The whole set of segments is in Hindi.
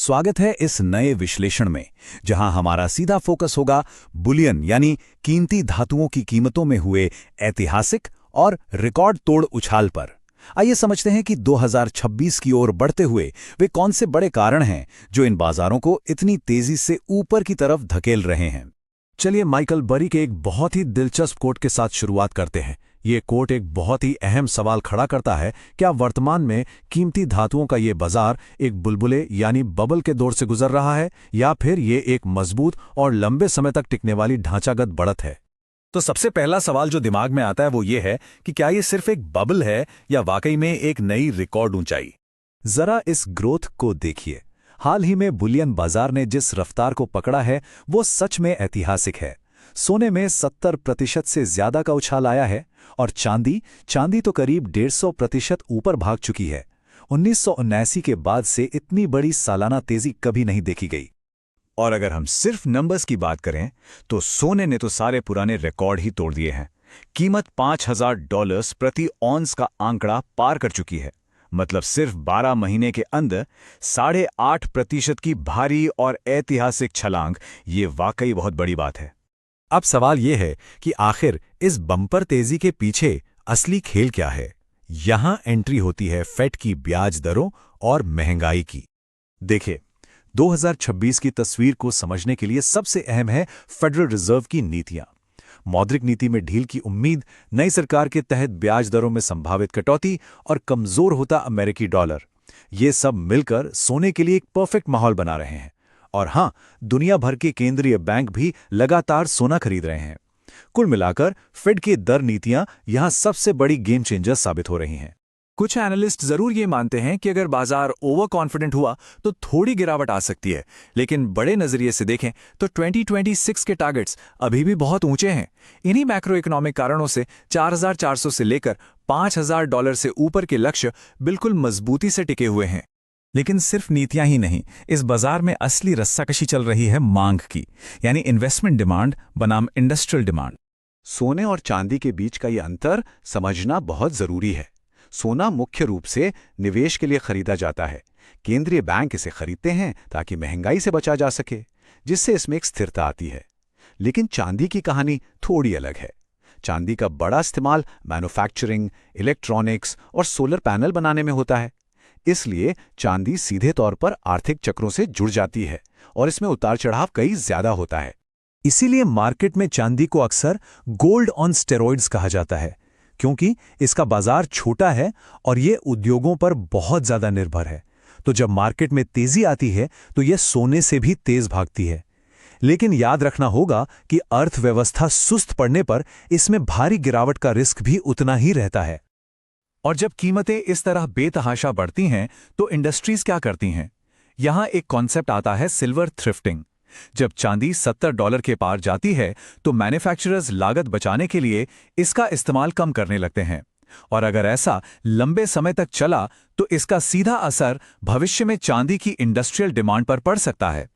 स्वागत है इस नए विश्लेषण में, जहां हमारा सीधा फोकस होगा बुलियन यानी कीमती धातुओं की कीमतों में हुए ऐतिहासिक और रिकॉर्ड तोड़ उछाल पर। आइए समझते हैं कि 2026 की ओर बढ़ते हुए वे कौन से बड़े कारण हैं जो इन बाजारों को इतनी तेजी से ऊपर की तरफ धकेल रहे हैं। चलिए माइकल बरी के एक बहुत ही दिलचस्प कोट के साथ शुरुआत करते हैं। ये कोट एक बहुत ही अहम सवाल खड़ा करता है, क्या वर्तमान में कीमती धातुओं का ये बाजार एक बुलबुले यानी बबल के दौर से गुजर रहा है, या फिर ये एक मजबूत और लंबे समय तक टिकने वाली ढांचागत बढ़त है। तो सबसे पहला सवाल जो दिमाग में आता है वो ये है कि क्या ये सिर्फ एक बबल है या वाकई में एक नई रिकॉर्ड ऊंचाई। जरा इस ग्रोथ को देखिए। हाल ही में बुलियन बाजार ने जिस रफ्तार को पकड़ा है वो सच में ऐतिहासिक है। सोने में 70% से ज्यादा का उछाल आया है और चांदी तो करीब 150% ऊपर भाग चुकी है। 1979 के बाद से इतनी बड़ी सालाना तेजी कभी नहीं देखी गई। और अगर हम सिर्फ नंबर्स की बात करें तो सोने ने तो सारे पुराने रिकॉर्ड ही तोड़ दिए हैं। कीमत $5000 प्रति औंस का आंकड़ा पार कर चुकी है। मतलब सिर्फ 12 महीने के अंदर 8.5% की भारी और ऐतिहासिक छलांग। ये वाकई बहुत बड़ी बात है। अब सवाल यह है कि आखिर इस बम्पर तेजी के पीछे असली खेल क्या है। यहां एंट्री होती है फेड की ब्याज दरों और महंगाई की। देखिए, 2026 की तस्वीर को समझने के लिए सबसे अहम है फेडरल रिजर्व की नीतियां। मौद्रिक नीति में ढील की उम्मीद, नई सरकार के तहत ब्याज दरों में संभावित कटौती और कमजोर होता अमेरिकी डॉलर, ये सब मिलकर सोने के लिए एक परफेक्ट माहौल बना रहे हैं। और हां, दुनिया भर के केंद्रीय बैंक भी लगातार सोना खरीद रहे हैं। कुल मिलाकर फेड की दर नीतियां यहां सबसे बड़ी गेम चेंजर साबित हो रही हैं। कुछ एनालिस्ट जरूर ये मानते हैं कि अगर बाजार ओवर कॉन्फिडेंट हुआ तो थोड़ी गिरावट आ सकती है, लेकिन बड़े नजरिए से देखें तो 2026 के टारगेट्स अभी भी बहुत ऊंचे हैं। इन्हीं मैक्रो इकोनॉमिक कारणों से 4400 से लेकर $5000 से ऊपर के लक्ष्य बिल्कुल मजबूती से टिके हुए हैं। लेकिन सिर्फ नीतियां ही नहीं, इस बाजार में असली रस्साकशी चल रही है मांग की, यानी इन्वेस्टमेंट डिमांड बनाम इंडस्ट्रियल डिमांड। सोने और चांदी के बीच का ये अंतर समझना बहुत जरूरी है। सोना मुख्य रूप से निवेश के लिए खरीदा जाता है। केंद्रीय बैंक इसे खरीदते हैं ताकि महंगाई से बचा जा सके, जिससे इसमें एक स्थिरता आती है। लेकिन चांदी की कहानी थोड़ी अलग है। चांदी का बड़ा इस्तेमाल मैन्युफैक्चरिंग, इलेक्ट्रॉनिक्स और सोलर पैनल बनाने में होता है। इसलिए चांदी सीधे तौर पर आर्थिक चक्रों से जुड़ जाती है और इसमें उतार चढ़ाव कई ज्यादा होता है। इसीलिए मार्केट में चांदी को अक्सर गोल्ड ऑन स्टेरॉइड्स कहा जाता है, क्योंकि इसका बाजार छोटा है और ये उद्योगों पर बहुत ज्यादा निर्भर है। तो जब मार्केट में तेजी आती है तो यह सोने से भी तेज भागती है। लेकिन याद रखना होगा कि अर्थव्यवस्था सुस्त पड़ने पर इसमें भारी गिरावट का रिस्क भी उतना ही रहता है। और जब कीमतें इस तरह बेतहाशा बढ़ती हैं तो इंडस्ट्रीज क्या करती हैं? यहां एक कॉन्सेप्ट आता है सिल्वर थ्रिफ्टिंग। जब चांदी $70 के पार जाती है तो मैन्युफैक्चरर्स लागत बचाने के लिए इसका इस्तेमाल कम करने लगते हैं। और अगर ऐसा लंबे समय तक चला तो इसका सीधा असर भविष्य में चांदी की इंडस्ट्रियल डिमांड पर पड़ सकता है।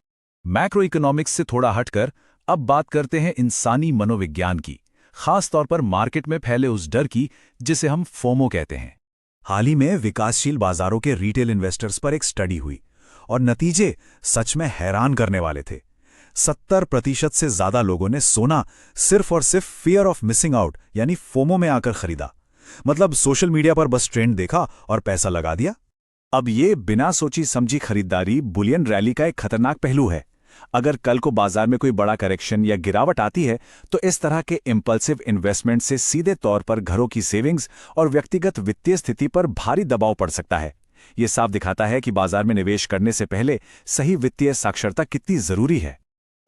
मैक्रो इकोनॉमिक्स से थोड़ा हटकर अब बात करते हैं इंसानी मनोविज्ञान की, खास तौर पर मार्केट में फैले उस डर की जिसे हम फोमो कहते हैं। हाल ही में विकासशील बाजारों के रिटेल इन्वेस्टर्स पर एक स्टडी हुई और नतीजे सच में हैरान करने वाले थे। 70% से ज्यादा लोगों ने सोना सिर्फ और सिर्फ फियर ऑफ मिसिंग आउट यानी फोमो में आकर खरीदा। मतलब सोशल मीडिया पर बस ट्रेंड देखा और पैसा लगा दिया। अब ये बिना सोची समझी खरीदारी बुलियन रैली का एक खतरनाक पहलू है। अगर कल को बाजार में कोई बड़ा करेक्शन या गिरावट आती है तो इस तरह के इंपल्सिव इन्वेस्टमेंट से सीधे तौर पर घरों की सेविंग्स और व्यक्तिगत वित्तीय स्थिति पर भारी दबाव पड़ सकता है। ये साफ दिखाता है कि बाजार में निवेश करने से पहले सही वित्तीय साक्षरता कितनी जरूरी है।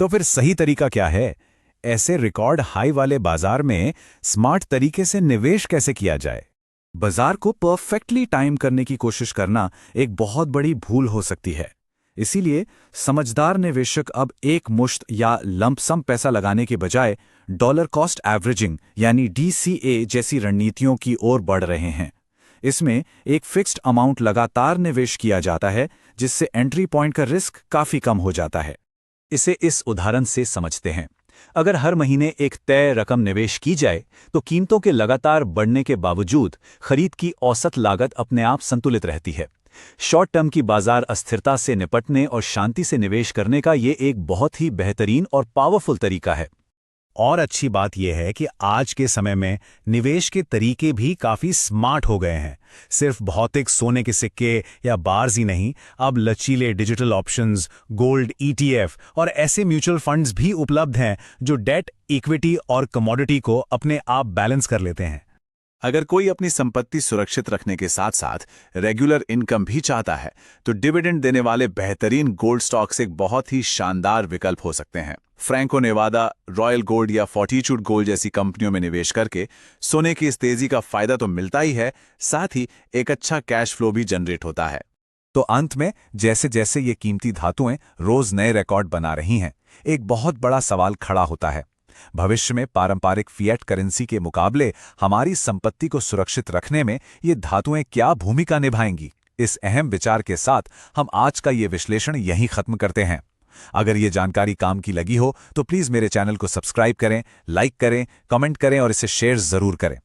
तो फिर सही तरीका क्या है? ऐसे रिकॉर्ड हाई वाले बाजार में स्मार्ट तरीके से निवेश कैसे किया जाए? बाजार को परफेक्टली टाइम करने की कोशिश करना एक बहुत बड़ी भूल हो सकती है। इसीलिए समझदार निवेशक अब एक मुश्त या लंप सम पैसा लगाने के बजाय डॉलर कॉस्ट एवरेजिंग यानी DCA जैसी रणनीतियों की ओर बढ़ रहे हैं। इसमें एक फिक्स्ड अमाउंट लगातार निवेश किया जाता है, जिससे एंट्री पॉइंट का रिस्क काफी कम हो जाता है। इसे इस उदाहरण से समझते हैं। अगर हर महीने एक तय रकम निवेश की जाए तो कीमतों के लगातार बढ़ने के बावजूद खरीद की औसत लागत अपने आप संतुलित रहती है। शॉर्ट टर्म की बाजार अस्थिरता से निपटने और शांति से निवेश करने का ये एक बहुत ही बेहतरीन और पावरफुल तरीका है। और अच्छी बात यह है कि आज के समय में निवेश के तरीके भी काफी स्मार्ट हो गए हैं। सिर्फ भौतिक सोने के सिक्के या बार्स ही नहीं, अब लचीले डिजिटल ऑप्शंस, गोल्ड, ETF और ऐसे म्यूचुअल फंड्स भी उपलब्ध हैं जो डेट, इक्विटी और कमोडिटी को अपने आप बैलेंस कर लेते हैं। अगर कोई अपनी संपत्ति सुरक्षित रखने के साथ साथ रेगुलर इनकम भी चाहता है तो डिविडेंड देने वाले बेहतरीन गोल्ड स्टॉक्स एक बहुत ही शानदार विकल्प हो सकते हैं। फ्रैंको नेवादा, रॉयल गोल्ड या फोर्टिट्यूड गोल्ड जैसी कंपनियों में निवेश करके सोने की इस तेजी का फायदा तो मिलता ही है, साथ ही एक अच्छा कैश फ्लो भी जनरेट होता है। तो अंत में जैसे जैसे ये कीमती धातुएं रोज नए रिकॉर्ड बना रही हैं, एक बहुत बड़ा सवाल खड़ा होता है। भविष्य में पारंपरिक फिएट करेंसी के मुकाबले हमारी संपत्ति को सुरक्षित रखने में ये धातुएं क्या भूमिका निभाएंगी? इस अहम विचार के साथ हम आज का ये विश्लेषण यहीं खत्म करते हैं। अगर ये जानकारी काम की लगी हो तो प्लीज़ मेरे चैनल को सब्सक्राइब करें, लाइक करें, कमेंट करें और इसे शेयर ज़रूर करें।